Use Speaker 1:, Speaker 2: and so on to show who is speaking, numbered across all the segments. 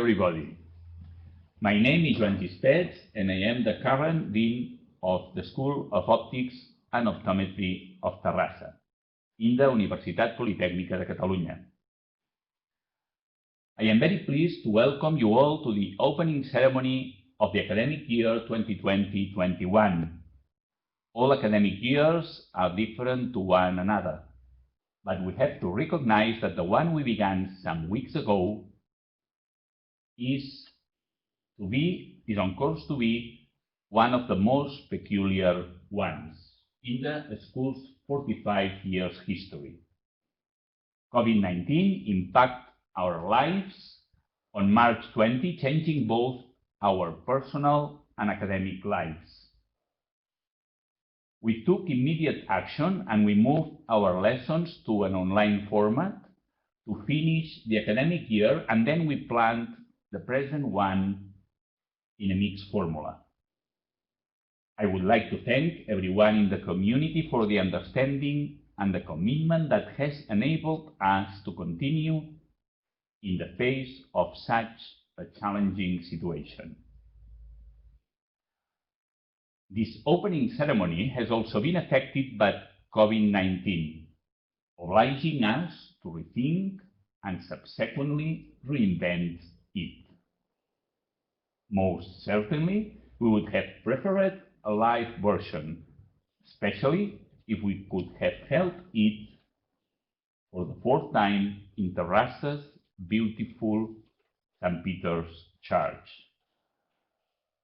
Speaker 1: everybody. My name is Joan Gispets, and I am the current Dean of the School of Optics and Optometry of Terrassa, in the Universitat Politècnica de Catalunya. I am very pleased to welcome you all to the opening ceremony of the academic year 2020-21. All academic years are different to one another, but we have to recognize that the one we began some weeks ago is on course to be one of the most peculiar ones in the school's 45 years history. COVID-19 impacted our lives on March 20, changing both our personal and academic lives. We took immediate action and we moved our lessons to an online format to finish the academic year, and then we planned the present one in a mixed formula. I would like to thank everyone in the community for the understanding and the commitment that has enabled us to continue in the face of such a challenging situation. This opening ceremony has also been affected by COVID-19, obliging us to rethink and subsequently reinvent it. Most certainly, we would have preferred a live version, especially if we could have held it for the fourth time in Terrassa's beautiful St. Peter's Church.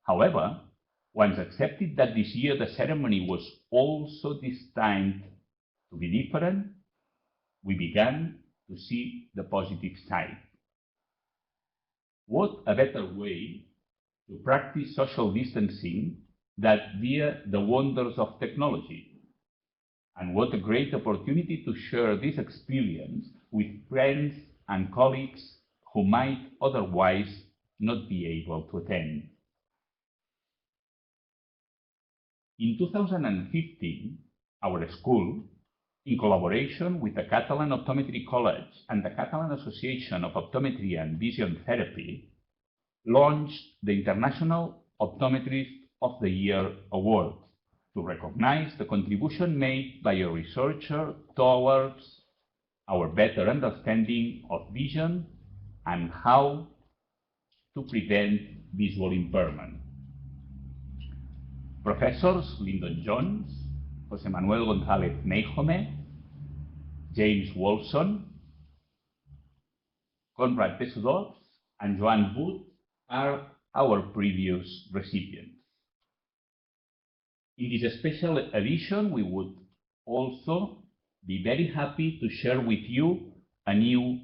Speaker 1: However, once accepted that this year the ceremony was also destined to be different, we began to see the positive side. What a better way to practice social distancing than via the wonders of technology. And what a great opportunity to share this experience with friends and colleagues who might otherwise not be able to attend. In 2015, our school, in collaboration with the Catalan Optometry College and the Catalan Association of Optometry and Vision Therapy, launched the International Optometrist of the Year Award to recognize the contribution made by a researcher towards our better understanding of vision and how to prevent visual impairment. Professors Lyndon Jones, José Manuel González Neijome, James Wolfson, Konrad Pesudovs, and Joan Wood are our previous recipients. In this special edition, we would also be very happy to share with you a new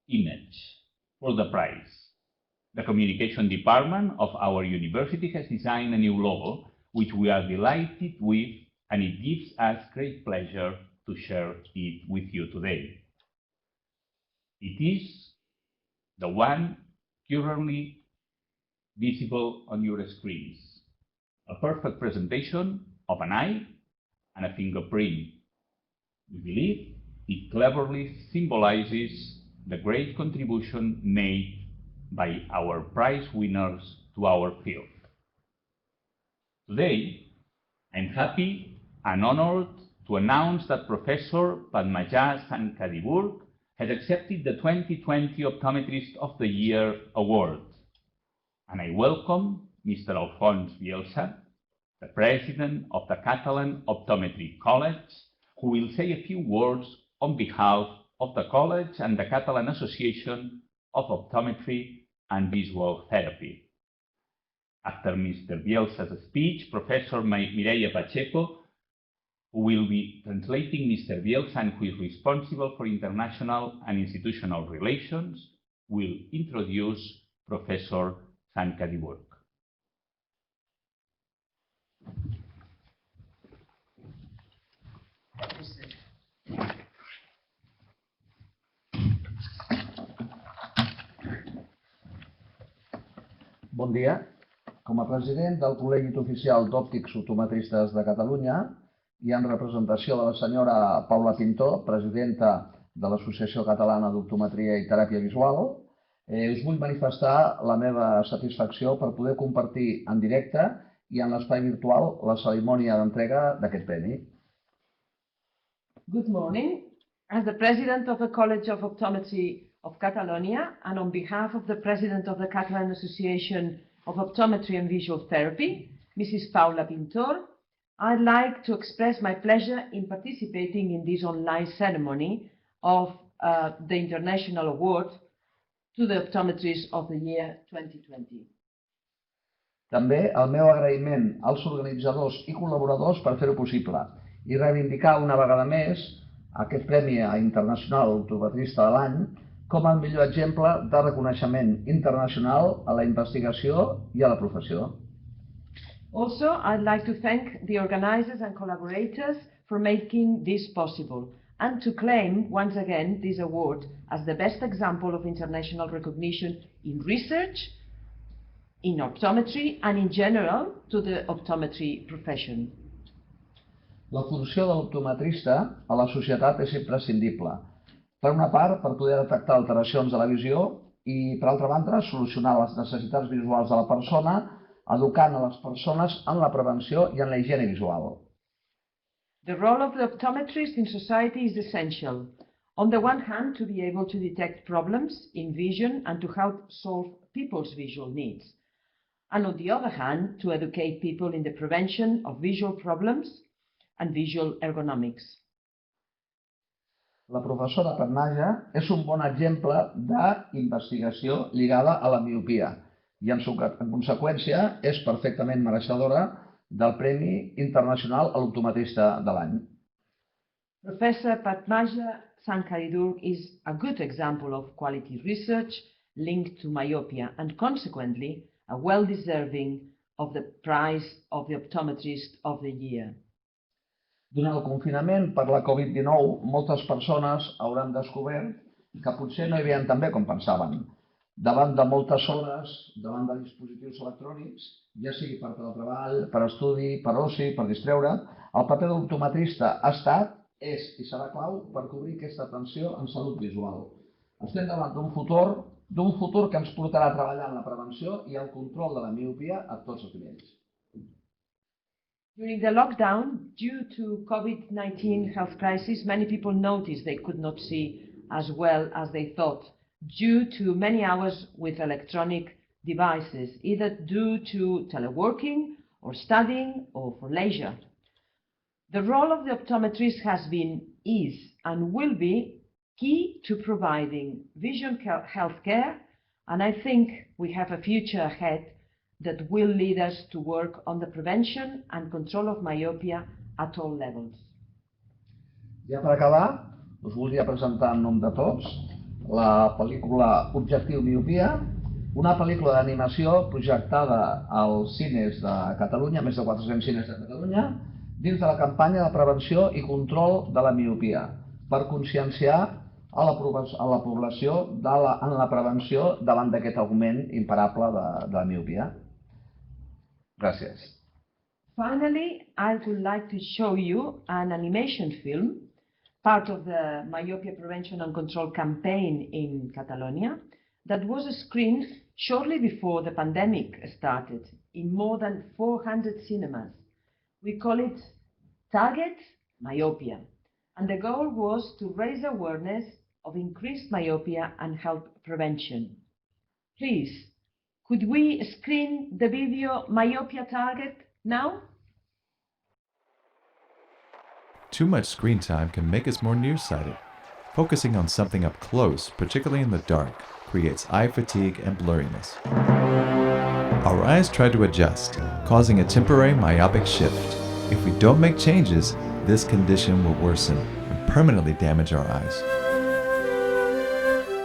Speaker 1: image for the prize. The communication department of our university has designed a new logo, which we are delighted with, and it gives us great pleasure to share it with you today. It is the one currently visible on your screens, a perfect presentation of an eye and a fingerprint. We believe it cleverly symbolizes the great contribution made by our prize winners to our field. Today, I'm happy and honored to announce that Professor Padmaja Sankaridurg has accepted the 2020 Optometrist of the Year Award. And I welcome Mr. Alfons Bielsa, the President of the Catalan Optometry College, who will say a few words on behalf of the College and the Catalan Association of Optometry and Visual Therapy. After Mr. Bielsa's speech, Professor Mireia Pacheco, who will be translating Mr. Bielsa and who is responsible for international and institutional relations, will introduce Professor Sankaridurg.
Speaker 2: Bon dia. Com a president del Col·legi Oficial d'Òptics Optometristes de Catalunya i en representació de la senyora Paula Pintor, presidenta de l'Associació Catalana d'Optometria i Teràpia Visual, Us vull manifestar la meva satisfacció per poder compartir en directe i en l'espai virtual la cerimònia d'entrega d'aquest premi.
Speaker 3: Good morning. As the President of the College of Optometry of Catalonia and on behalf of the President of the Catalan Association of Optometry and Visual Therapy, Mrs. Paula Pintor, I'd like to express my pleasure in participating in this online ceremony of the International Award to the Optometrist of the Year 2020.
Speaker 2: També el meu agraïment als organitzadors i col·laboradors per fer-ho possible i reivindicar una vegada més aquest Premi Internacional Optometrista de l'any com el millor exemple de reconeixement internacional a la investigació i a la professió.
Speaker 3: Also, I'd like to thank the organizers and collaborators for making this possible and to claim once again this award as the best example of international recognition in research, in optometry and in general to the optometry profession.
Speaker 2: La funció de l'optometrista a la societat és imprescindible. Per una part, per poder detectar alteracions de la visió i, per altra banda, solucionar les necessitats visuals de la persona, educant a les persones en la prevenció i en la higiene visual.
Speaker 3: The role of the optometrist in society is essential. On the one hand, to be able to detect problems in vision and to help solve people's visual needs. And on the other hand, to educate people in the prevention of visual problems and visual ergonomics.
Speaker 2: La professora Padmaja és un bon exemple d'investigació lligada a la miopia i, en conseqüència, és perfectament mereixedora del Premi Internacional a l'Optometrista de l'any.
Speaker 3: Professor Padmaja Sankaridurg is a good example of quality research linked to myopia and consequently a well-deserving of the prize of the Optometrist of the Year.
Speaker 2: Durant el confinament per la Covid-19, moltes persones hauran descobert que potser no hi veien tan bé com pensaven. Davant de moltes hores, davant de dispositius electrònics, ja sigui per treball, per estudi, per oci, per distreure, el paper de l'optometrista ha estat, és i serà clau per cobrir aquesta atenció en salut visual. Estem davant d'un futur que ens portarà a treballar en la prevenció i el control de la miopia a tots els nivells.
Speaker 3: During the lockdown, due to COVID-19 health crisis, many people noticed they could not see as well as they thought, due to many hours with electronic devices, either due to teleworking or studying or for leisure. The role of the optometrist has been, is, and will be key to providing vision health care, and I think we have a future ahead that will lead us to work on the prevention and control of myopia at all levels.
Speaker 2: Ja per acabar, us voldria presentar en nom de tots la pel·lícula Objectiu Myopia, una pel·lícula d'animació projectada als cines de Catalunya, més de 400 cines de Catalunya, dins de la campanya de prevenció i control de la miopia, per conscienciar a la població en la prevenció davant d'aquest augment imparable de la miopia. Gràcies.
Speaker 3: Finally, I would like to show you an animation film, part of the Myopia Prevention and Control campaign in Catalonia, that was screened shortly before the pandemic started in more than 400 cinemas. We call it Target Myopia, and the goal was to raise awareness of increased myopia and help prevention. Please, could we screen the video Myopia Target now?
Speaker 4: Too much screen time can make us more nearsighted. Focusing on something up close, particularly in the dark, creates eye fatigue and blurriness. Our eyes try to adjust, causing a temporary myopic shift. If we don't make changes, this condition will worsen and permanently damage our eyes.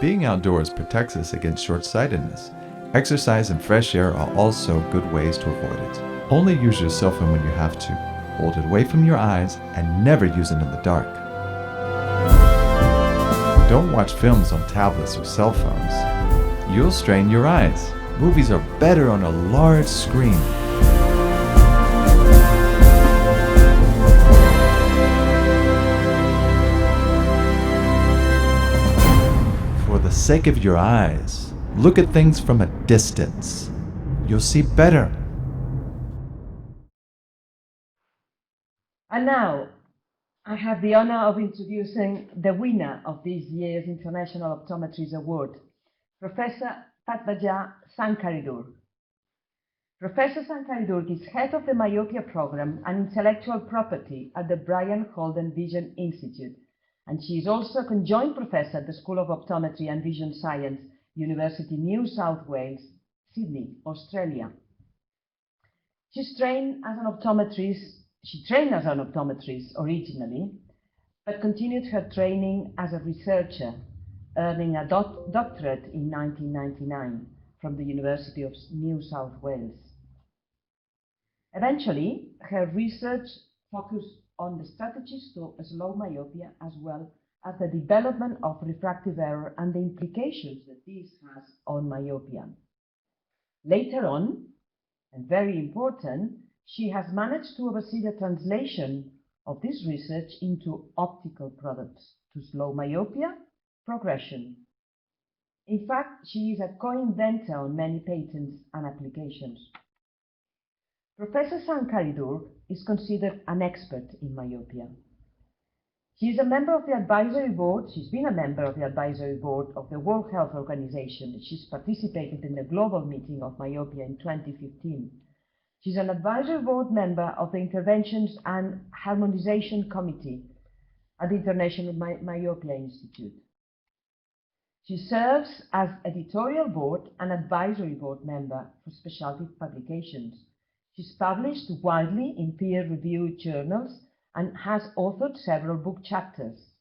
Speaker 4: Being outdoors protects us against short-sightedness. Exercise and fresh air are also good ways to avoid it. Only use your cell phone when you have to. Hold it away from your eyes and never use it in the dark. Don't watch films on tablets or cell phones. You'll strain your eyes. Movies are better on a large screen. For the sake of your eyes, Look at things from a distance. You'll see better.
Speaker 3: And now, I have the honor of introducing the winner of this year's International Optometries Award, Professor Padmaja Sankaridurg. Professor Sankaridurg is head of the Myopia Program and Intellectual Property at the Brien Holden Vision Institute, and she is also a conjoint professor at the School of Optometry and Vision Science, University New South Wales, Sydney, Australia. She trained as an optometrist originally, but continued her training as a researcher, earning a doctorate in 1999 from the University of New South Wales. Eventually, her research focused on the strategies to slow myopia as well as the development of refractive error and the implications that this has on myopia. Later on, and very important, she has managed to oversee the translation of this research into optical products to slow myopia progression. In fact, she is a co-inventor on many patents and applications. Professor Sankaridurg is considered an expert in myopia. She is a member of the advisory board. She's been a member of the advisory board of the World Health Organization. She's participated in the global meeting of myopia in 2015. She's an advisory board member of the Interventions and Harmonization Committee at the International Myopia Institute. She serves as editorial board and advisory board member for specialty publications. She's published widely in peer-reviewed journals and has authored several book chapters.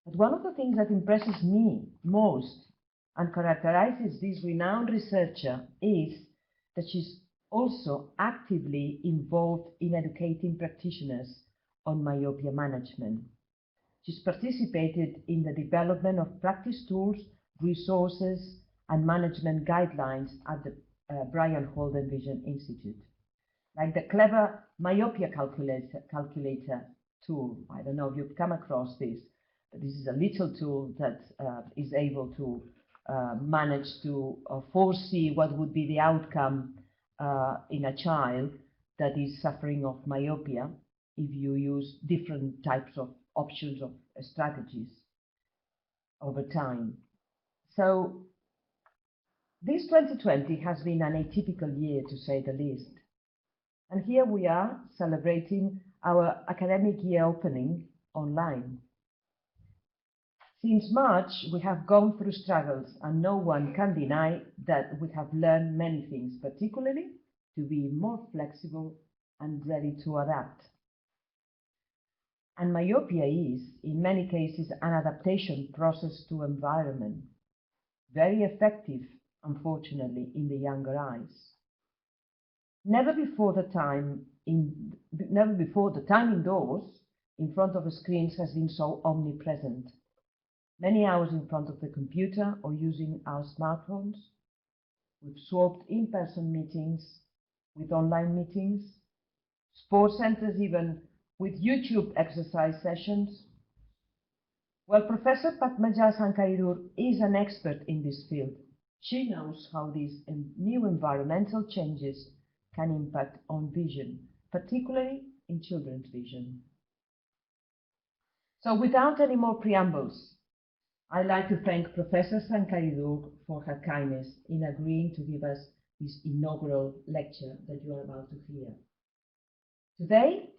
Speaker 3: But one of the things that impresses me most and characterizes this renowned researcher is that she's also actively involved in educating practitioners on myopia management. She's participated in the development of practice tools, resources, and management guidelines at the Brien Holden Vision Institute, like the clever myopia calculator tool. I don't know if you've come across this, but this is a little tool that is able to manage to foresee what would be the outcome in a child that is suffering of myopia if you use different types of options of strategies over time. So this 2020 has been an atypical year, to say the least. And here we are celebrating our academic year opening online. Since March, we have gone through struggles, and no one can deny that we have learned many things, particularly to be more flexible and ready to adapt. And myopia is, in many cases, an adaptation process to environment, very effective, unfortunately, in the younger eyes. Never before the time indoors in front of screens has been so omnipresent. Many hours in front of the computer or using our smartphones. We've swapped in-person meetings with online meetings, sports centers even with YouTube exercise sessions. Well, Professor Padmaja Sankaridurg is an expert in this field. She knows how these new environmental changes can impact on vision, particularly in children's vision. So without any more preambles, I'd like to thank Professor Sankaridurg for her kindness in agreeing to give us this inaugural lecture that you are about to hear. Today,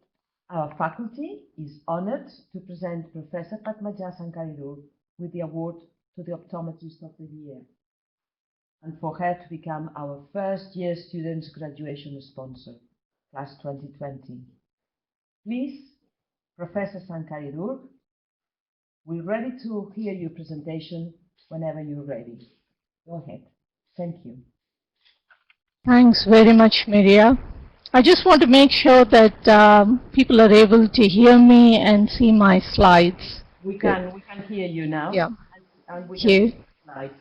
Speaker 3: our faculty is honored to present Professor Padmaja Sankaridurg with the award to the Optometrist of the Year, and for her to become our first year students graduation sponsor, class 2020. Please, Professor Sankaridurg, we're ready to hear your presentation whenever you're ready. Go ahead. Thank you.
Speaker 5: Thanks very much, Maria. I just want to make sure that people are able to hear me and see my slides.
Speaker 3: We can hear you now.
Speaker 5: Yeah.
Speaker 3: And we
Speaker 5: Thank you.
Speaker 3: can slides.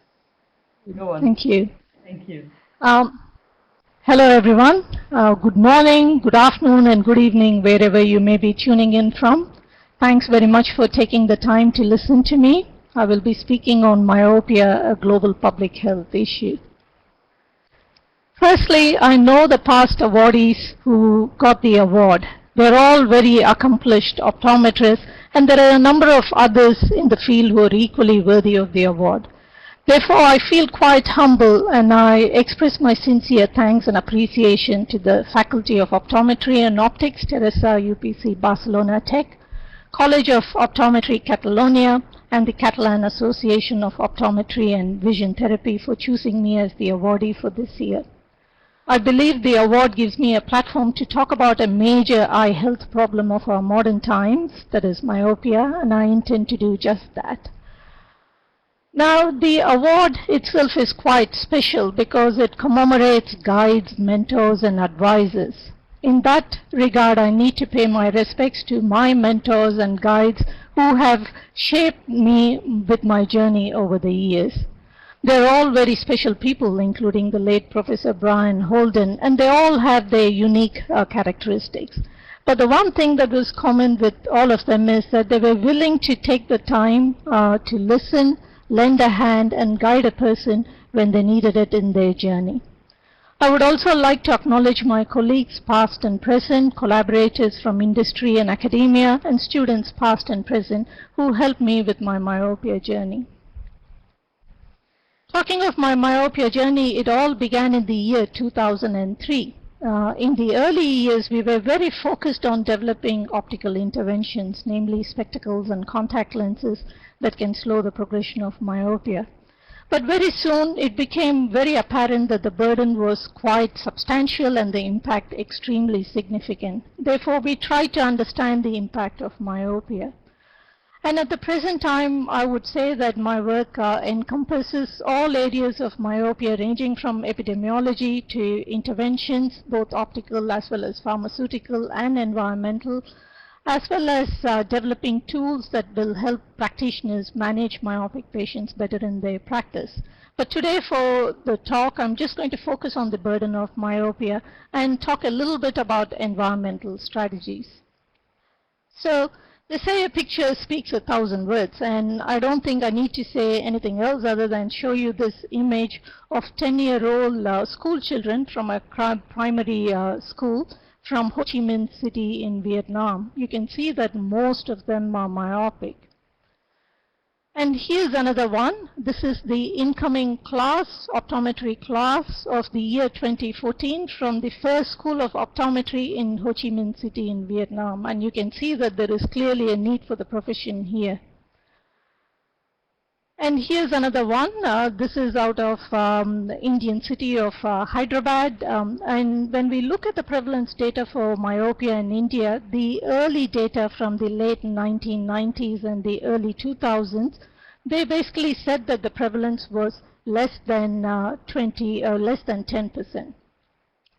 Speaker 3: Go on.
Speaker 5: Thank you.
Speaker 3: Thank you.
Speaker 5: Hello, everyone. Good morning, good afternoon, and good evening, wherever you may be tuning in from. Thanks very much for taking the time to listen to me. I will be speaking on myopia, a global public health issue. Firstly, I know the past awardees who got the award. They're all very accomplished optometrists, and there are a number of others in the field who are equally worthy of the award. Therefore, I feel quite humble, and I express my sincere thanks and appreciation to the Faculty of Optometry and Optics, Terrassa, UPC Barcelona Tech, College of Optometry Catalonia, and the Catalan Association of Optometry and Vision Therapy for choosing me as the awardee for this year. I believe the award gives me a platform to talk about a major eye health problem of our modern times, that is myopia, and I intend to do just that. Now, the award itself is quite special because it commemorates guides, mentors, and advisors. In that regard, I need to pay my respects to my mentors and guides who have shaped me with my journey over the years. They're all very special people, including the late Professor Brien, Holden, and they all have their unique characteristics. But the one thing that was common with all of them is that they were willing to take the time to listen, lend a hand, and guide a person when they needed it in their journey. I would also like to acknowledge my colleagues past and present, collaborators from industry and academia, and students past and present who helped me with my myopia journey. Talking of my myopia journey, it all began in the year 2003. In the early years, we were very focused on developing optical interventions, namely spectacles and contact lenses that can slow the progression of myopia. But very soon, it became very apparent that the burden was quite substantial and the impact extremely significant. Therefore, we tried to understand the impact of myopia. And at the present time, I would say that my work encompasses all areas of myopia, ranging from epidemiology to interventions, both optical as well as pharmaceutical and environmental, as well as developing tools that will help practitioners manage myopic patients better in their practice. But today for the talk, I'm just going to focus on the burden of myopia and talk a little bit about environmental strategies. So, they say a picture speaks 1,000 words, and I don't think I need to say anything else other than show you this image of 10-year-old school children from a primary school from Ho Chi Minh City in Vietnam. You can see that most of them are myopic. And here's another one. This is the incoming class, optometry class of the year 2014 from the first school of optometry in Ho Chi Minh City in Vietnam. And you can see that there is clearly a need for the profession here. And here's another one. This is out of the Indian city of Hyderabad. And when we look at the prevalence data for myopia in India, the early data from the late 1990s and the early 2000s, they basically said that the prevalence was less than 10%.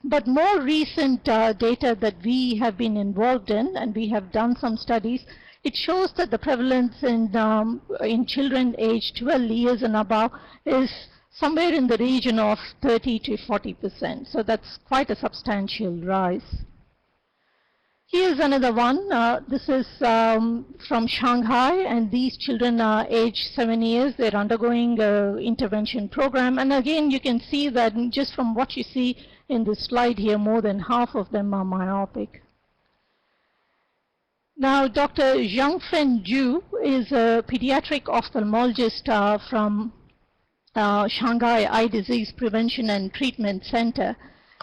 Speaker 5: But more recent data that we have been involved in, and we have done some studies, it shows that the prevalence in children aged 12 years and above is somewhere in the region of 30 to 40%. So that's quite a substantial rise. Here's another one. This is from Shanghai, and these children are aged 7 years. They're undergoing an intervention program. And again, you can see that just from what you see in this slide here, more than half of them are myopic. Now, Dr. Zhangfen Zhu is a pediatric ophthalmologist from Shanghai Eye Disease Prevention and Treatment Center.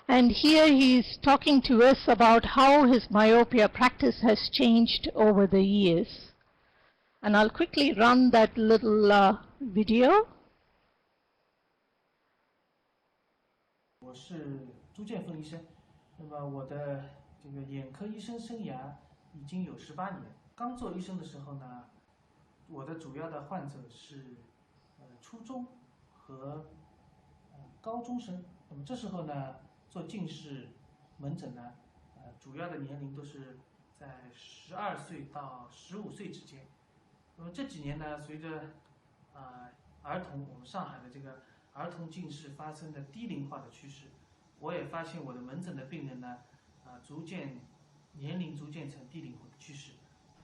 Speaker 5: And here he's talking to us about how his myopia practice has changed over the years. And I'll quickly run that little video.
Speaker 6: 我是朱建峰医生，那么我的这个眼科医生生涯已经有18年。刚做医生的时候呢，我的主要的患者是初中和高中生。那么这时候呢，做近视门诊呢，主要的年龄都是在12岁到15岁之间。那么这几年呢，随着儿童我们上海的这个儿童近视发生的低龄化的趋势，我也发现我的门诊的病人呢，年龄逐渐呈低龄化的趋势。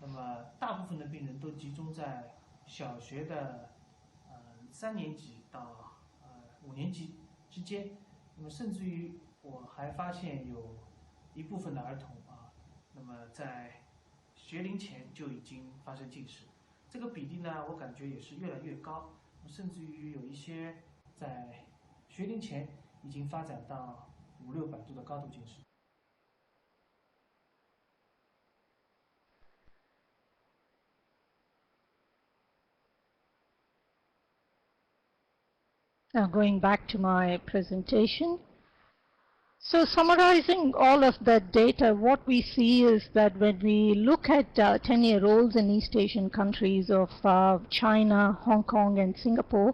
Speaker 6: 那么大部分的病人都集中在小学的3年级到5年级之间，那么甚至于我还发现有一部分的儿童那么在学龄前就已经发生近视，这个比例呢，我感觉也是越来越高，甚至于有一些在学龄前已经发展到500-600度的高度近视。
Speaker 5: Now going back to my presentation. So summarizing all of that data, what we see is that when we look at 10-year-olds in East Asian countries of China, Hong Kong and Singapore,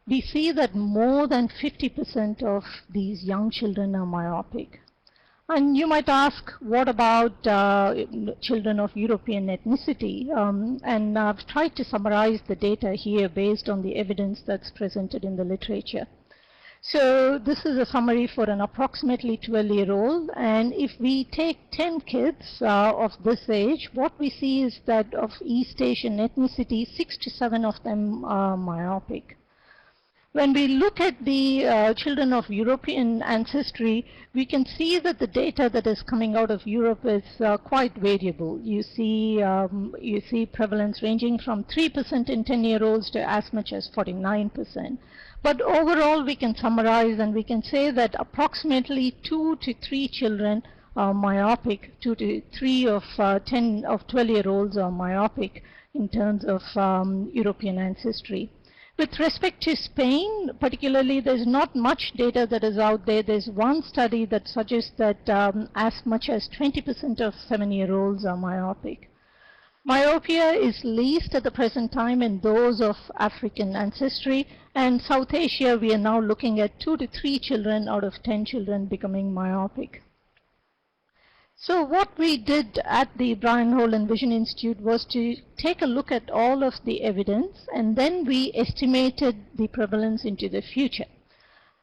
Speaker 5: we see that more than 50% of these young children are myopic. And you might ask, what about children of European ethnicity? And I've tried to summarize the data here based on the evidence that's presented in the literature. So this is a summary for an approximately 12-year-old, and if we take 10 kids of this age, what we see is that of East Asian ethnicity, 6 to 7 of them are myopic. When we look at the children of European ancestry, we can see that the data that is coming out of Europe is quite variable. You see prevalence ranging from 3% in 10-year-olds to as much as 49%. But overall, we can summarize and we can say that approximately 2 to 3 children are myopic, 2 to 3 of 12-year-olds are myopic in terms of European ancestry. With respect to Spain, particularly, there's not much data that is out there. There's one study that suggests that as much as 20% of 7-year-olds are myopic. Myopia is least at the present time in those of African ancestry, and South Asia, we are now looking at 2 to 3 children out of 10 children becoming myopic. So what we did at the Brien, Holden Vision Institute was to take a look at all of the evidence, and then we estimated the prevalence into the future.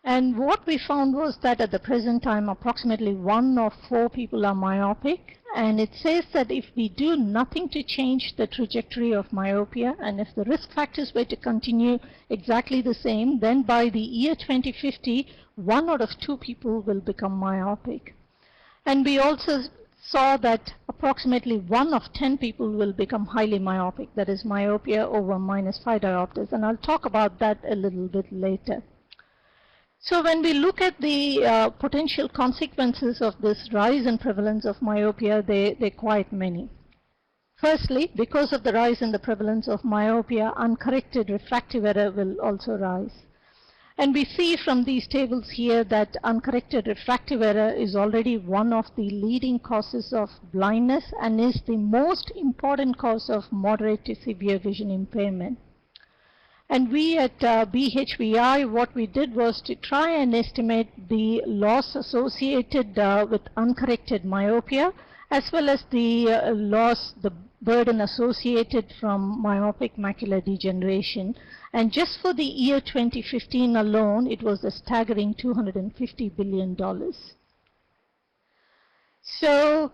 Speaker 5: And what we found was that at the present time, approximately 1 of 4 people are myopic, and it says that if we do nothing to change the trajectory of myopia, and if the risk factors were to continue exactly the same, then by the year 2050, 1 out of 2 people will become myopic. And we also saw that approximately 1 of 10 people will become highly myopic, that is myopia over -5 diopters, and I'll talk about that a little bit later. So when we look at the potential consequences of this rise in prevalence of myopia, they're quite many. Firstly, because of the rise in the prevalence of myopia, uncorrected refractive error will also rise. And we see from these tables here that uncorrected refractive error is already one of the leading causes of blindness and is the most important cause of moderate to severe vision impairment. And we at BHVI, what we did was to try and estimate the loss associated with uncorrected myopia, as well as the the burden associated from myopic macular degeneration. And just for the year 2015 alone, it was a staggering $250 billion. So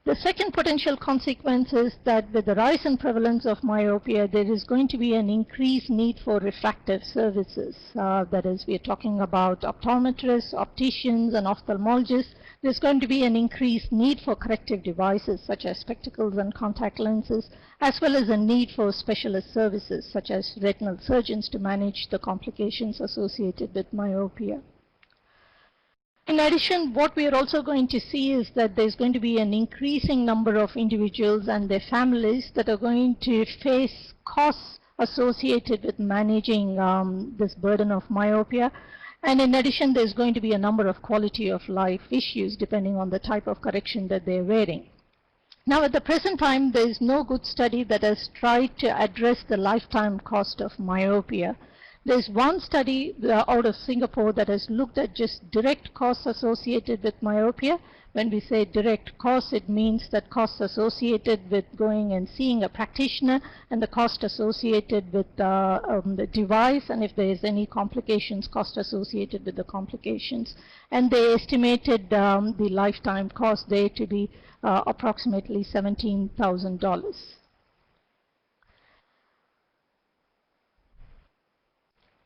Speaker 5: the second potential consequence is that with the rise in prevalence of myopia, there is going to be an increased need for refractive services. That is, we are talking about optometrists, opticians, and ophthalmologists. There's going to be an increased need for corrective devices such as spectacles and contact lenses, as well as a need for specialist services such as retinal surgeons to manage the complications associated with myopia. In addition, what we are also going to see is that there's going to be an increasing number of individuals and their families that are going to face costs associated with managing this burden of myopia. And in addition, there's going to be a number of quality of life issues depending on the type of correction that they're wearing. Now, at the present time, there is no good study that has tried to address the lifetime cost of myopia. There's one study out of Singapore that has looked at just direct costs associated with myopia. When we say direct costs, it means that costs associated with going and seeing a practitioner and the cost associated with the device, and if there is any complications, cost associated with the complications. And they estimated the lifetime cost there to be approximately $17,000.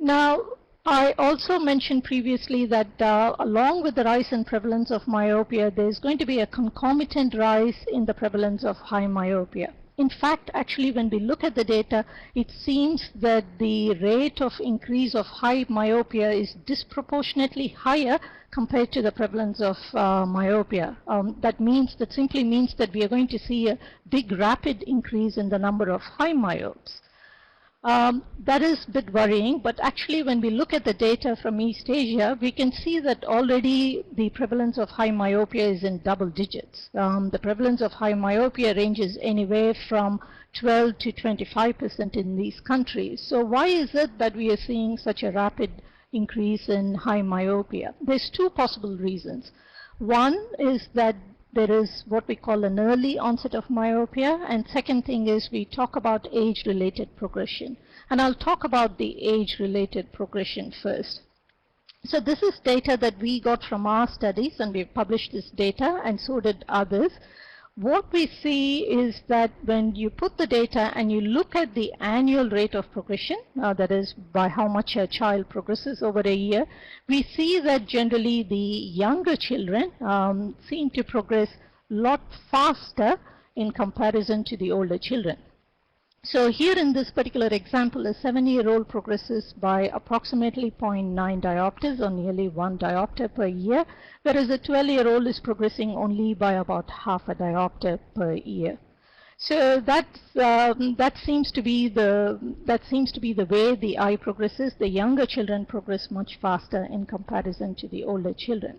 Speaker 5: Now, I also mentioned previously that along with the rise in prevalence of myopia, there is going to be a concomitant rise in the prevalence of high myopia. In fact, actually, when we look at the data, it seems that the rate of increase of high myopia is disproportionately higher compared to the prevalence of myopia. That simply means that we are going to see a big rapid increase in the number of high myopes. That is a bit worrying, but actually when we look at the data from East Asia, we can see that already the prevalence of high myopia is in double digits. The prevalence of high myopia ranges anywhere from 12 to 25% in these countries. So why is it that we are seeing such a rapid increase in high myopia? There's two possible reasons. One is that there is what we call an early onset of myopia, and second thing is we talk about age-related progression. And I'll talk about the age-related progression first. So this is data that we got from our studies, and we've published this data, and so did others. What we see is that when you put the data and you look at the annual rate of progression, that is by how much a child progresses over a year, we see that generally the younger children seem to progress a lot faster in comparison to the older children. So here in this particular example, a 7-year-old progresses by approximately 0.9 diopters, or nearly 1 diopter per year, whereas a 12-year-old is progressing only by about half a diopter per year. So that seems to be the way the eye progresses. The younger children progress much faster in comparison to the older children.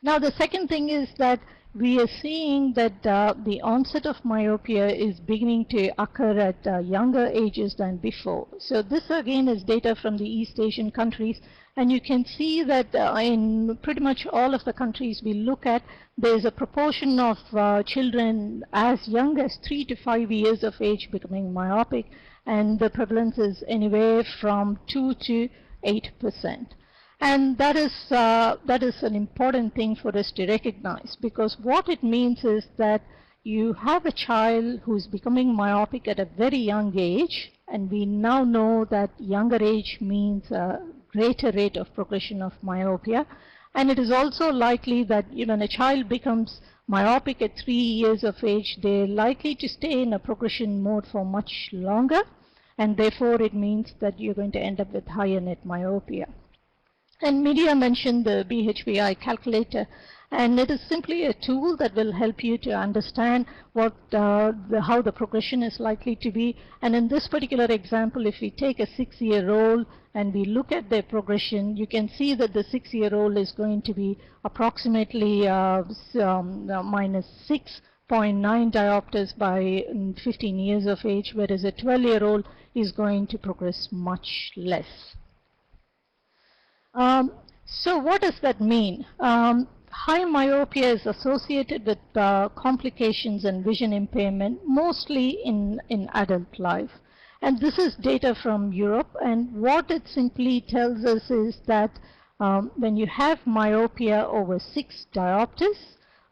Speaker 5: Now the second thing is that we are seeing that the onset of myopia is beginning to occur at younger ages than before. So this again is data from the East Asian countries, and you can see that in pretty much all of the countries we look at, there is a proportion of children as young as 3 to 5 years of age becoming myopic, and the prevalence is anywhere from 2 to 8%. And that is an important thing for us to recognize, because what it means is that you have a child who's becoming myopic at a very young age, and we now know that younger age means a greater rate of progression of myopia. And it is also likely that when a child becomes myopic at 3 years of age, they're likely to stay in a progression mode for much longer, and therefore it means that you're going to end up with higher net myopia. And Media mentioned the BHVI calculator, and it is simply a tool that will help you to understand what how the progression is likely to be. And in this particular example, if we take a 6-year-old and we look at their progression, you can see that the 6-year-old is going to be approximately minus 6.9 diopters by 15 years of age, whereas a 12-year-old is going to progress much less. So what does that mean? High myopia is associated with complications and vision impairment, mostly in adult life. And this is data from Europe, and what it simply tells us is that when you have myopia over 6 diopters,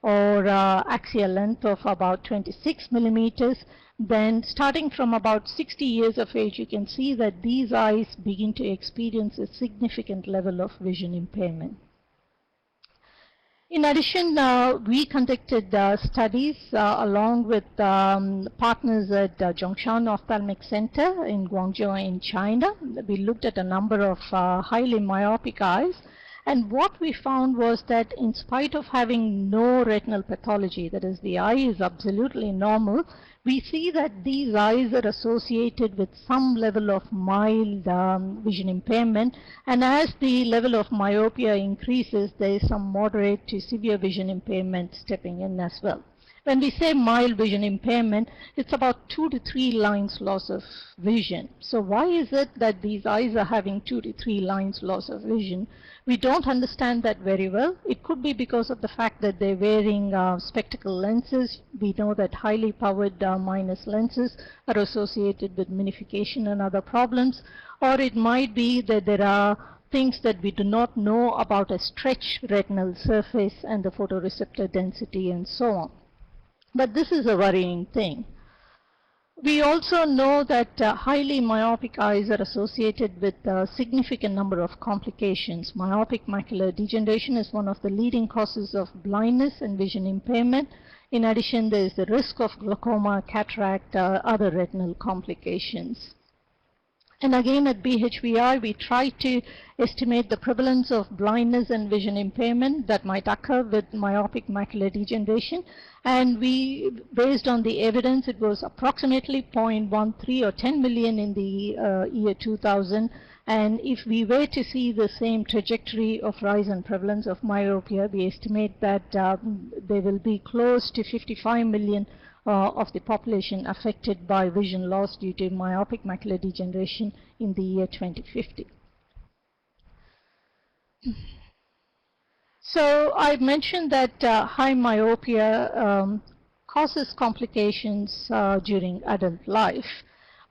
Speaker 5: or axial length of about 26 millimeters, then starting from about 60 years of age, you can see that these eyes begin to experience a significant level of vision impairment. In addition, we conducted studies along with partners at Zhongshan Ophthalmic Center in Guangzhou in China. We looked at a number of highly myopic eyes. And what we found was that in spite of having no retinal pathology, that is, the eye is absolutely normal, we see that these eyes are associated with some level of mild vision impairment. And as the level of myopia increases, there is some moderate to severe vision impairment stepping in as well. When we say mild vision impairment, it's about 2 to 3 lines loss of vision. So why is it that these eyes are having 2 to 3 lines loss of vision? We don't understand that very well. It could be because of the fact that they're wearing spectacle lenses. We know that highly powered minus lenses are associated with minification and other problems. Or it might be that there are things that we do not know about a stretched retinal surface and the photoreceptor density and so on. But this is a worrying thing. We also know that highly myopic eyes are associated with a significant number of complications. Myopic macular degeneration is one of the leading causes of blindness and vision impairment. In addition, there is the risk of glaucoma, cataract, other retinal complications. And again, at BHVI, we try to estimate the prevalence of blindness and vision impairment that might occur with myopic macular degeneration. And we, based on the evidence, it was approximately 0.13 or 10 million in the year 2000. And if we were to see the same trajectory of rise and prevalence of myopia, we estimate that there will be close to 55 million of the population affected by vision loss due to myopic macular degeneration in the year 2050. So I mentioned that high myopia causes complications during adult life,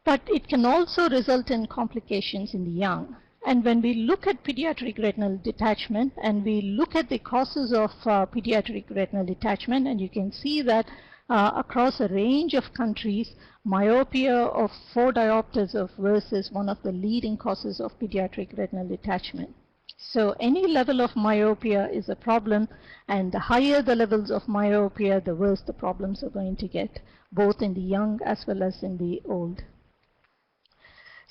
Speaker 5: but it can also result in complications in the young. And when we look at pediatric retinal detachment and we look at the causes of pediatric retinal detachment, and you can see that across a range of countries, myopia of 4 diopters or worse is one of the leading causes of pediatric retinal detachment. So any level of myopia is a problem, and the higher the levels of myopia, the worse the problems are going to get, both in the young as well as in the old.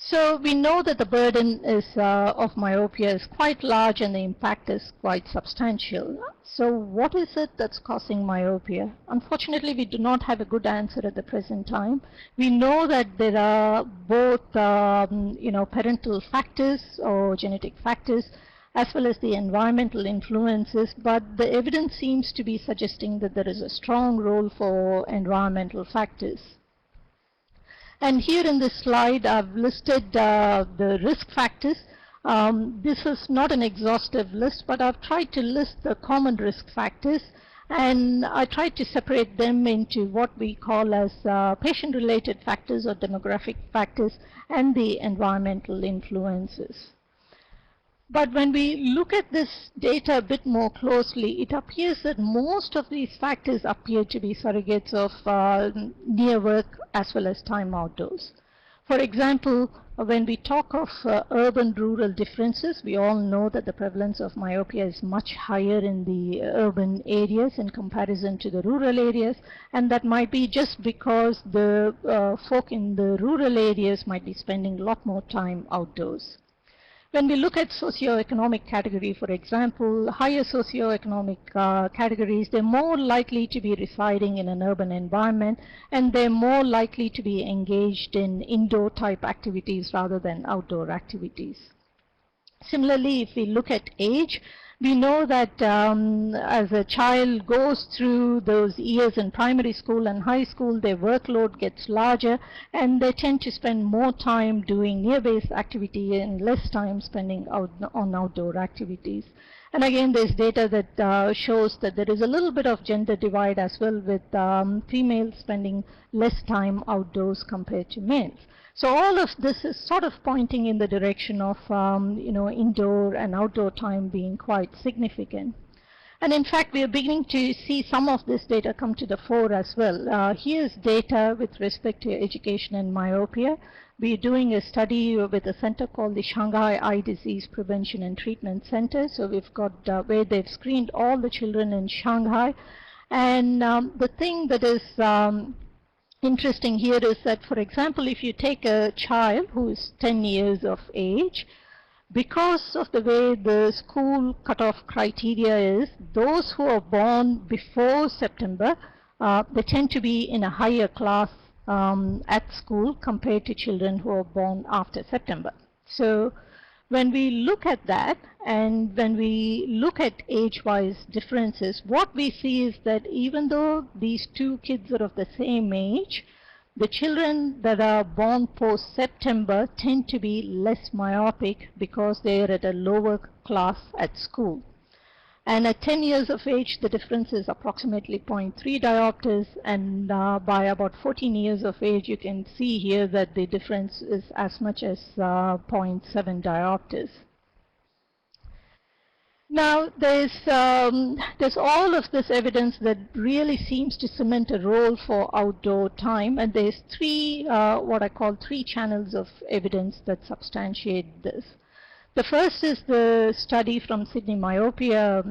Speaker 5: So we know that the burden is, of myopia is quite large and the impact is quite substantial. So what is it that's causing myopia? Unfortunately, we do not have a good answer at the present time. We know that there are both parental factors or genetic factors as well as the environmental influences, but the evidence seems to be suggesting that there is a strong role for environmental factors. And here in this slide, I've listed the risk factors. This is not an exhaustive list, but I've tried to list the common risk factors, and I tried to separate them into what we call as patient-related factors or demographic factors and the environmental influences. But when we look at this data a bit more closely, it appears that most of these factors appear to be surrogates of near work as well as time outdoors. For example, when we talk of urban-rural differences, we all know that the prevalence of myopia is much higher in the urban areas in comparison to the rural areas, and that might be just because the folk in the rural areas might be spending a lot more time outdoors. When we look at socioeconomic category, for example, higher socioeconomic categories, they're more likely to be residing in an urban environment, and they're more likely to be engaged in indoor type activities rather than outdoor activities. Similarly, if we look at age, we know that as a child goes through those years in primary school and high school, their workload gets larger, and they tend to spend more time doing near-based activity and less time spending on outdoor activities. And again, there's data that shows that there is a little bit of gender divide as well, with females spending less time outdoors compared to males. So all of this is sort of pointing in the direction of indoor and outdoor time being quite significant. And in fact, we are beginning to see some of this data come to the fore as well. Here's data with respect to education and myopia. We're doing a study with a center called the Shanghai Eye Disease Prevention and Treatment Center. So we've got where they've screened all the children in Shanghai. And the thing that is interesting here is that, for example, if you take a child who is 10 years of age, because of the way the school cutoff criteria is, those who are born before September, they tend to be in a higher class at school compared to children who are born after September. So when we look at that, and when we look at age-wise differences, what we see is that even though these two kids are of the same age, the children that are born post-September tend to be less myopic because they are at a lower class at school. And at 10 years of age, the difference is approximately 0.3 diopters, and by about 14 years of age, you can see here that the difference is as much as 0.7 diopters. Now, there's all of this evidence that really seems to cement a role for outdoor time, and there's three, what I call three channels of evidence that substantiate this. The first is the study from Sydney Myopia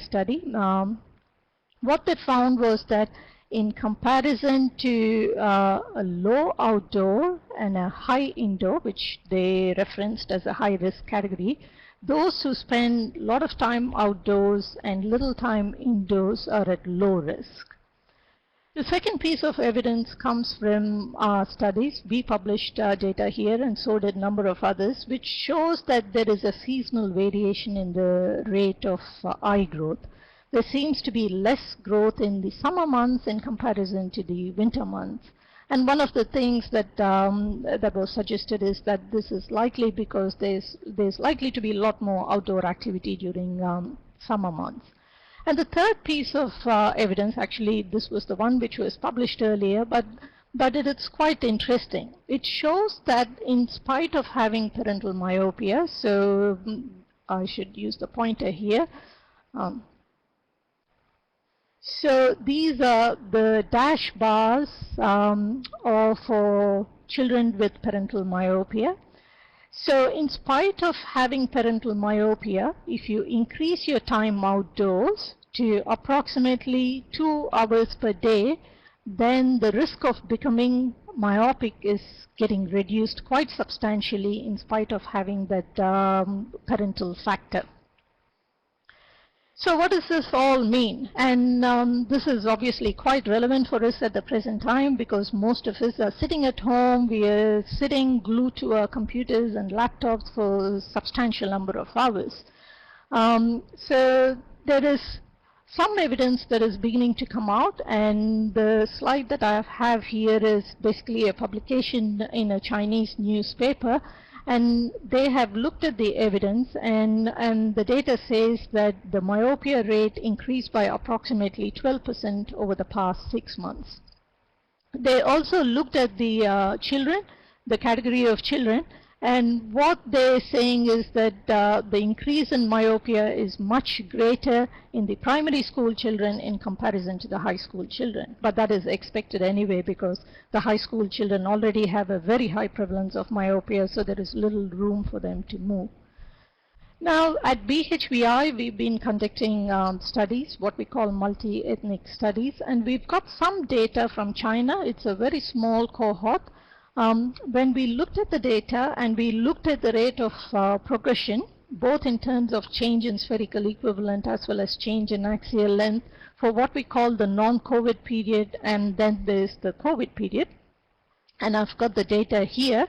Speaker 5: study. What they found was that in comparison to a low outdoor and a high indoor, which they referenced as a high-risk category, those who spend a lot of time outdoors and little time indoors are at low risk. The second piece of evidence comes from studies. We published data here, and so did a number of others, which shows that there is a seasonal variation in the rate of eye growth. There seems to be less growth in the summer months in comparison to the winter months. And one of the things that that was suggested is that this is likely because there's likely to be a lot more outdoor activity during summer months. And the third piece of evidence, actually this was the one which was published earlier, but it's quite interesting. It shows that in spite of having parental myopia, so I should use the pointer here. So these are the dash bars for children with parental myopia. So in spite of having parental myopia, if you increase your time outdoors to approximately 2 hours per day, then the risk of becoming myopic is getting reduced quite substantially in spite of having that parental factor. So what does this all mean? And this is obviously quite relevant for us at the present time because most of us are sitting at home. We are sitting glued to our computers and laptops for a substantial number of hours. So there is some evidence that is beginning to come out, and the slide that I have here is basically a publication in a Chinese newspaper. And they have looked at the evidence, and the data says that the myopia rate increased by approximately 12% over the past 6 months. They also looked at the children, the category of children, and what they're saying is that the increase in myopia is much greater in the primary school children in comparison to the high school children. But that is expected anyway because the high school children already have a very high prevalence of myopia, so there is little room for them to move. Now at BHVI we've been conducting studies, what we call multi-ethnic studies, and we've got some data from China. It's a very small cohort. When we looked at the data and we looked at the rate of progression, both in terms of change in spherical equivalent as well as change in axial length for what we call the non-COVID period, and then there's the COVID period. And I've got the data here.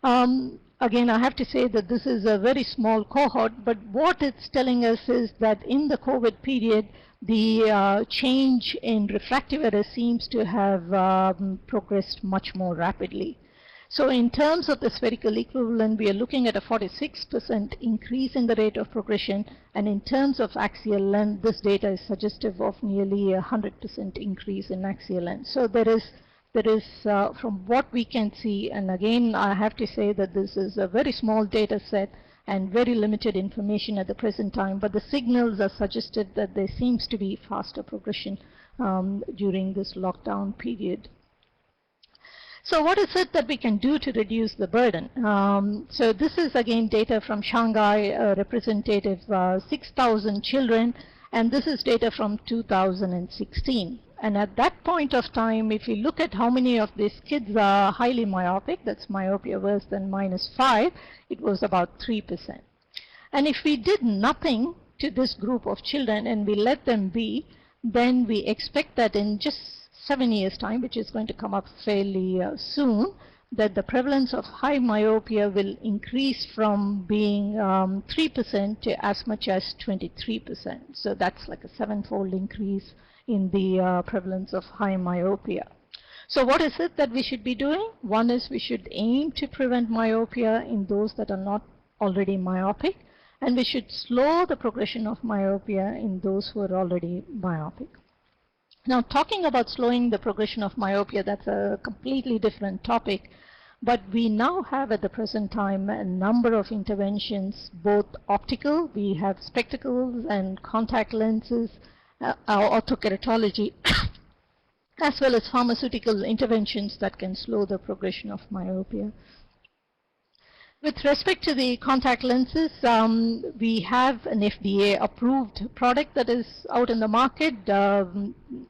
Speaker 5: Again, I have to say that this is a very small cohort, but what it's telling us is that in the COVID period, the change in refractive error seems to have progressed much more rapidly. So in terms of the spherical equivalent, we are looking at a 46% increase in the rate of progression, and in terms of axial length, this data is suggestive of nearly 100% increase in axial length. So there is from what we can see, and again I have to say that this is a very small data set and very limited information at the present time, but the signals are suggested that there seems to be faster progression during this lockdown period. So what is it that we can do to reduce the burden? So this is again data from Shanghai, representative 6,000 children, and this is data from 2016. And at that point of time, if you look at how many of these kids are highly myopic, that's myopia worse than -5, it was about 3%. And if we did nothing to this group of children and we let them be, then we expect that in just 7 years' time, which is going to come up fairly soon, that the prevalence of high myopia will increase from being 3% to as much as 23%. So that's like a 7-fold increase in the prevalence of high myopia. So what is it that we should be doing? One is we should aim to prevent myopia in those that are not already myopic, and we should slow the progression of myopia in those who are already myopic. Now, talking about slowing the progression of myopia, that's a completely different topic. But we now have at the present time a number of interventions, both optical, we have spectacles and contact lenses, orthokeratology, as well as pharmaceutical interventions that can slow the progression of myopia. With respect to the contact lenses, we have an FDA-approved product that is out in the market,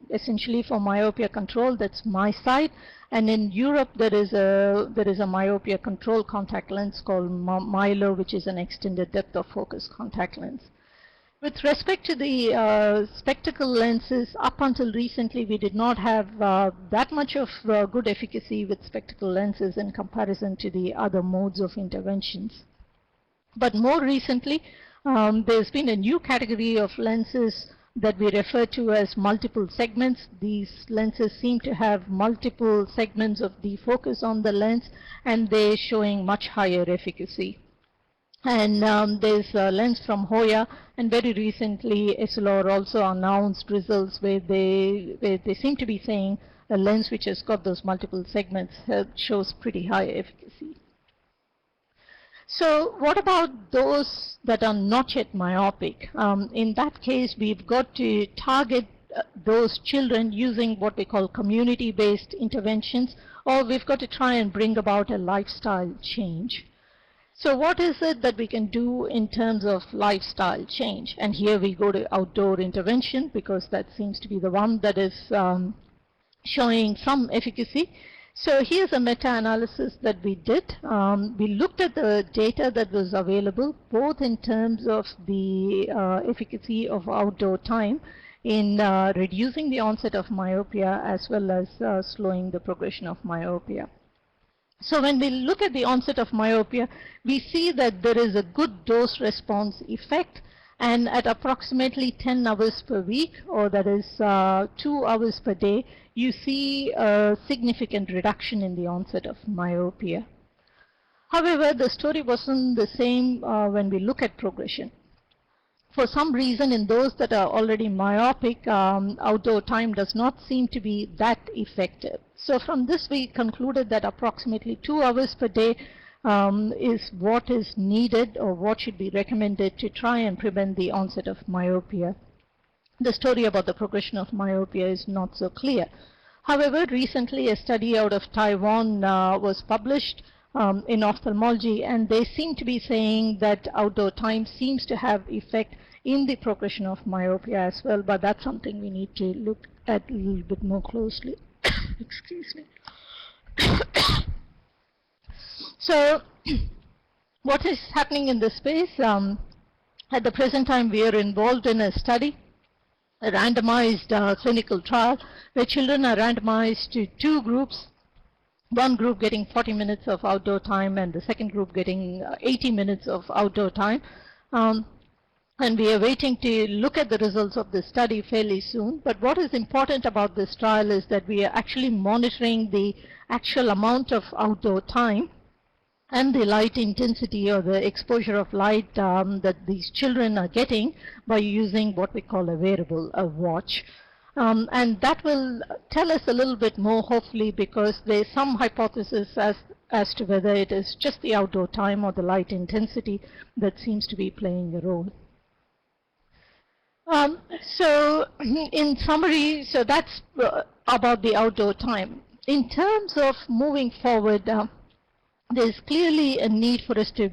Speaker 5: essentially for myopia control. That's MySight. And in Europe, there is a myopia control contact lens called Milo, which is an extended depth of focus contact lens. With respect to the spectacle lenses, up until recently, we did not have that much of good efficacy with spectacle lenses in comparison to the other modes of interventions. But more recently, there's been a new category of lenses that we refer to as multiple segments. These lenses seem to have multiple segments of the focus on the lens, and they're showing much higher efficacy. And there's a lens from Hoya, and very recently Essilor also announced results where they seem to be saying a lens which has got those multiple segments shows pretty high efficacy. So what about those that are not yet myopic? In that case, we've got to target those children using what we call community-based interventions, or we've got to try and bring about a lifestyle change. So what is it that we can do in terms of lifestyle change? And here we go to outdoor intervention, because that seems to be the one that is showing some efficacy. So here's a meta-analysis that we did. We looked at the data that was available, both in terms of the efficacy of outdoor time in reducing the onset of myopia, as well as slowing the progression of myopia. So when we look at the onset of myopia, we see that there is a good dose response effect, and at approximately 10 hours per week, or that is 2 hours per day, you see a significant reduction in the onset of myopia. However, the story wasn't the same when we look at progression. For some reason, in those that are already myopic, outdoor time does not seem to be that effective. So from this, we concluded that approximately 2 hours per day is what is needed, or what should be recommended to try and prevent the onset of myopia. The story about the progression of myopia is not so clear. However, recently a study out of Taiwan was published in ophthalmology, and they seem to be saying that outdoor time seems to have effect in the progression of myopia as well, but that's something we need to look at a little bit more closely. Excuse me. So what is happening in this space? At the present time, we are involved in a study, a randomized clinical trial, where children are randomized to 2 groups. One group getting 40 minutes of outdoor time, and the second group getting 80 minutes of outdoor time. And we are waiting to look at the results of this study fairly soon. But what is important about this trial is that we are actually monitoring the actual amount of outdoor time and the light intensity, or the exposure of light that these children are getting by using what we call a wearable, a watch. And that will tell us a little bit more, hopefully, because there's some hypothesis as to whether it is just the outdoor time or the light intensity that seems to be playing a role. So in summary, so that's about the outdoor time. In terms of moving forward, there's clearly a need for us to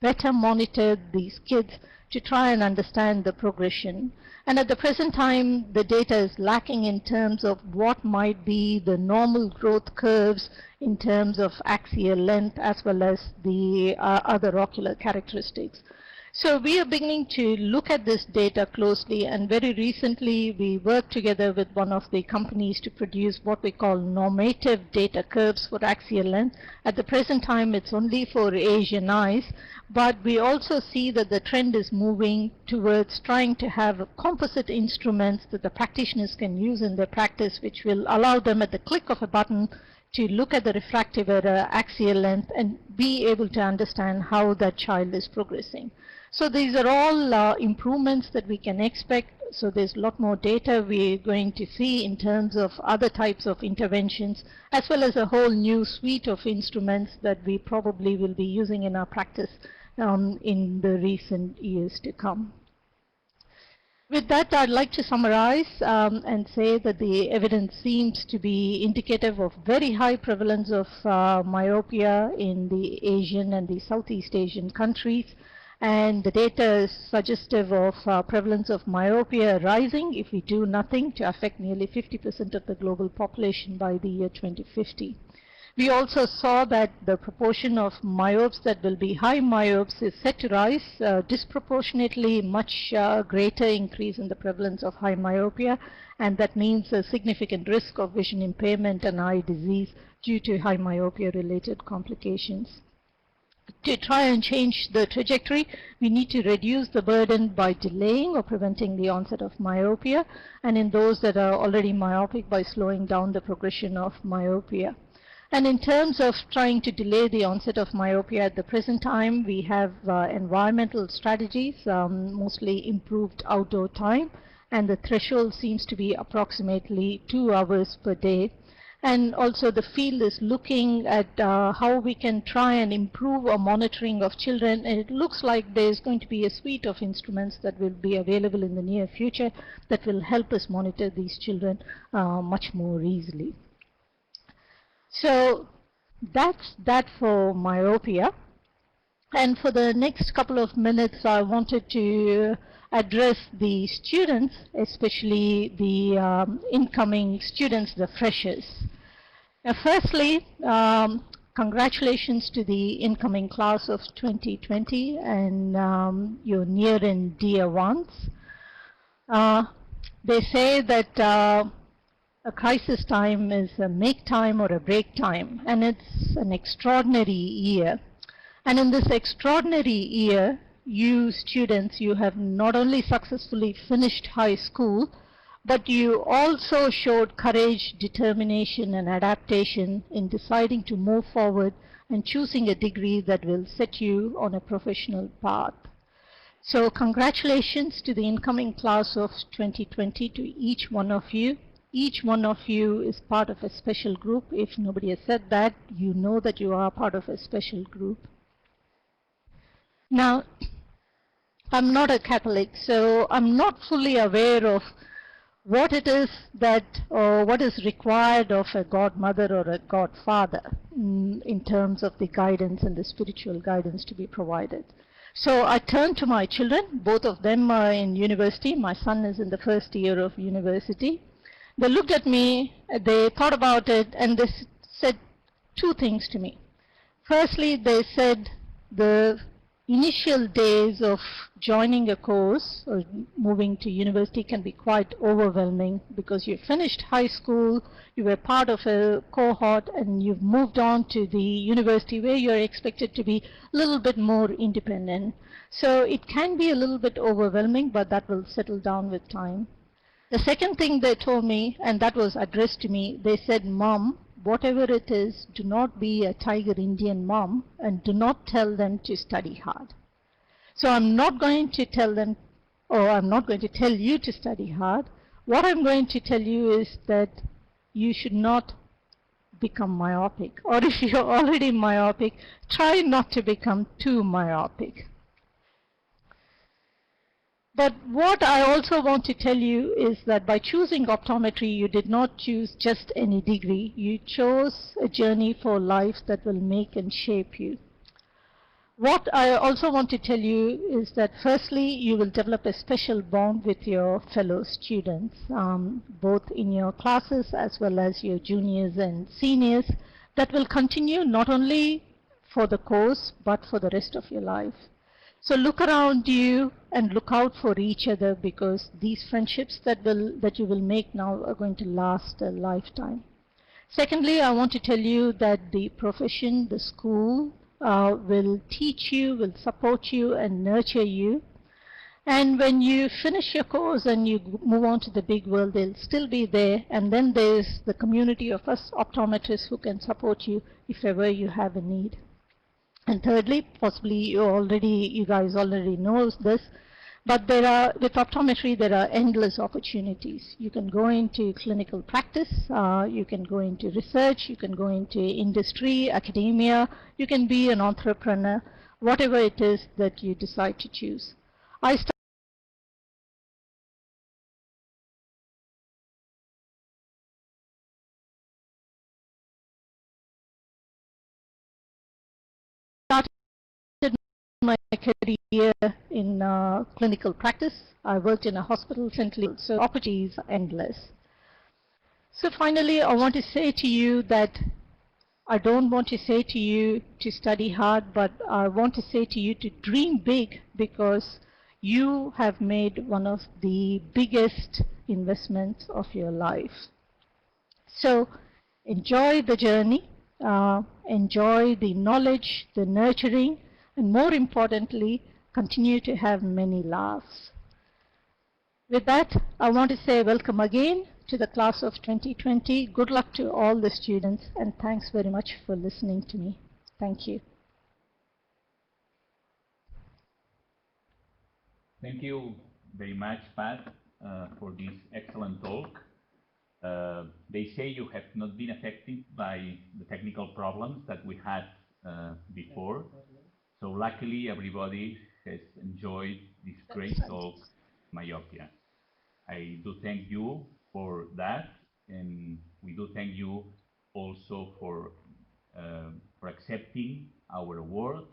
Speaker 5: better monitor these kids to try and understand the progression. And at the present time, the data is lacking in terms of what might be the normal growth curves in terms of axial length, as well as the other ocular characteristics. So we are beginning to look at this data closely, and very recently we worked together with one of the companies to produce what we call normative data curves for axial length. At the present time, it's only for Asian eyes, but we also see that the trend is moving towards trying to have composite instruments that the practitioners can use in their practice, which will allow them at the click of a button to look at the refractive error, axial length, and be able to understand how that child is progressing. So these are all improvements that we can expect. So there's a lot more data we're going to see in terms of other types of interventions, as well as a whole new suite of instruments that we probably will be using in our practice in the recent years to come. With that, I'd like to summarize and say that the evidence seems to be indicative of very high prevalence of myopia in the Asian and the Southeast Asian countries. And the data is suggestive of prevalence of myopia rising if we do nothing to affect nearly 50% of the global population by the year 2050. We also saw that the proportion of myopes that will be high myopes is set to rise, disproportionately much greater increase in the prevalence of high myopia, and that means a significant risk of vision impairment and eye disease due to high myopia related complications. To try and change the trajectory, we need to reduce the burden by delaying or preventing the onset of myopia, and in those that are already myopic, by slowing down the progression of myopia. And in terms of trying to delay the onset of myopia at the present time, we have environmental strategies, mostly improved outdoor time, and the threshold seems to be approximately 2 hours per day. And also the field is looking at how we can try and improve our monitoring of children, and it looks like there's going to be a suite of instruments that will be available in the near future that will help us monitor these children much more easily. So that's that for myopia. And for the next couple of minutes, I wanted to address the students, especially the incoming students, the freshers. Firstly, congratulations to the incoming class of 2020 and your near and dear ones. They say that a crisis time is a make time or a break time, and it's an extraordinary year. And in this extraordinary year, you students, you have not only successfully finished high school, but you also showed courage, determination, and adaptation in deciding to move forward and choosing a degree that will set you on a professional path. So congratulations to the incoming class of 2020, to each one of you. Each one of you is part of a special group. If nobody has said that, you know that you are part of a special group. Now, I'm not a Catholic, so I'm not fully aware of what it is that, or what is required of a godmother or a godfather in terms of the guidance and the spiritual guidance to be provided. So I turned to my children. Both of them are in university. My son is in the first year of university. They looked at me, they thought about it, and they said 2 things to me. Firstly, they said the initial days of joining a course or moving to university can be quite overwhelming, because you finished high school, you were part of a cohort, and you've moved on to the university where you're expected to be a little bit more independent. So it can be a little bit overwhelming, but that will settle down with time. The second thing they told me, and that was addressed to me, they said, "Mom, whatever it is, do not be a Tiger Indian mom, and do not tell them to study hard." So I'm not going to tell them, or I'm not going to tell you to study hard. What I'm going to tell you is that you should not become myopic, or if you're already myopic, try not to become too myopic. But what I also want to tell you is that by choosing optometry, you did not choose just any degree. You chose a journey for life that will make and shape you. What I also want to tell you is that firstly, you will develop a special bond with your fellow students, both in your classes as well as your juniors and seniors, that will continue not only for the course, but for the rest of your life. So look around you and look out for each other, because these friendships that you will make now are going to last a lifetime. Secondly, I want to tell you that the profession, the school, will teach you, will support you and nurture you. And when you finish your course and you move on to the big world, they'll still be there. And then there's the community of us optometrists who can support you if ever you have a need. And thirdly, possibly you guys already know this, but with optometry, there are endless opportunities. You can go into clinical practice, you can go into research, you can go into industry, academia, you can be an entrepreneur, whatever it is that you decide to choose. I started my career in clinical practice. I worked in a hospital centrally, so opportunities are endless. So finally, I want to say to you that I don't want to say to you to study hard, but I want to say to you to dream big, because you have made one of the biggest investments of your life. So enjoy the journey, enjoy the knowledge, the nurturing, and more importantly, continue to have many laughs. With that, I want to say welcome again to the class of 2020. Good luck to all the students, and thanks very much for listening to me. Thank you.
Speaker 1: Thank you very much, Pat, for this excellent talk. They say you have not been affected by the technical problems that we had before. So luckily, everybody has enjoyed this great talk, Myopia. I do thank you for that, and we do thank you also for accepting our award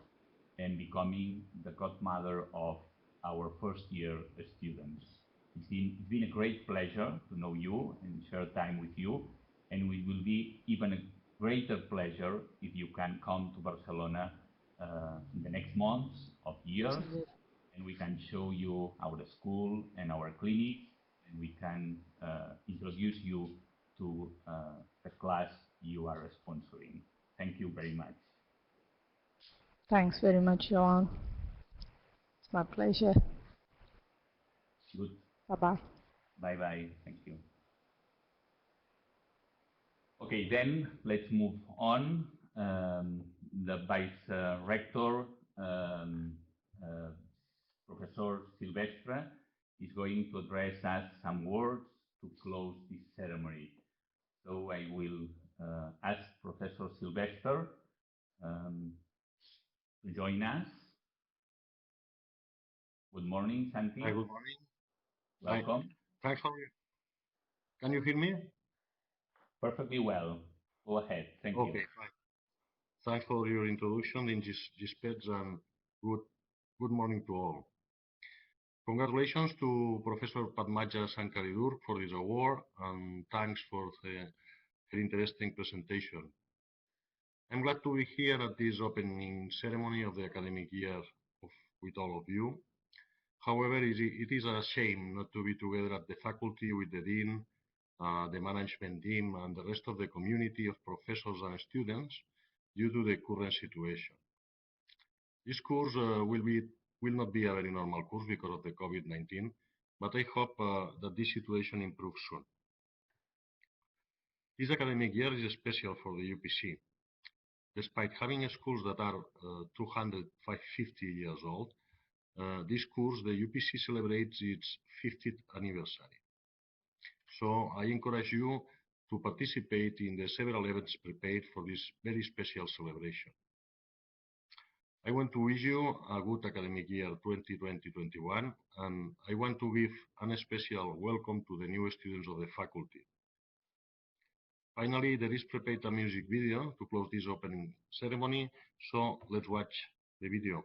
Speaker 1: and becoming the godmother of our first year students. It's been a great pleasure to know you and share time with you, and it will be even a greater pleasure if you can come to Barcelona in the next months of years, and we can show you our school and our clinic, and we can introduce you to the class you are sponsoring. Thank you very much.
Speaker 5: Thanks very much, John. It's my pleasure.
Speaker 1: Good.
Speaker 5: Bye-bye.
Speaker 1: Bye-bye. Thank you. Okay, then let's move on. The Vice Rector, Professor Silvestre, is going to address us some words to close this ceremony. So I will ask Professor Silvestre to join us. Good morning, Santi.
Speaker 7: Hi, good morning.
Speaker 1: Welcome.
Speaker 7: Hi. Thanks for you. Can you hear me?
Speaker 1: Perfectly well. Go ahead. Thank you.
Speaker 7: Okay, fine. Thanks for your introduction in this page, and good morning to all. Congratulations to Professor Padmaja Sankaridurg for this award, and thanks for her interesting presentation. I'm glad to be here at this opening ceremony of the academic year with all of you. However, it is a shame not to be together at the faculty with the dean, the management team, and the rest of the community of professors and students due to the current situation. This course will not be a very normal course because of the COVID-19, but I hope that this situation improves soon. This academic year is special for the UPC. Despite having schools that are 250 years old, this course, the UPC celebrates its 50th anniversary. So I encourage you to participate in the several events prepared for this very special celebration. I want to wish you a good academic year 2020-21, and I want to give a special welcome to the new students of the faculty. Finally, there is prepared a music video to close this opening ceremony, so let's watch the video.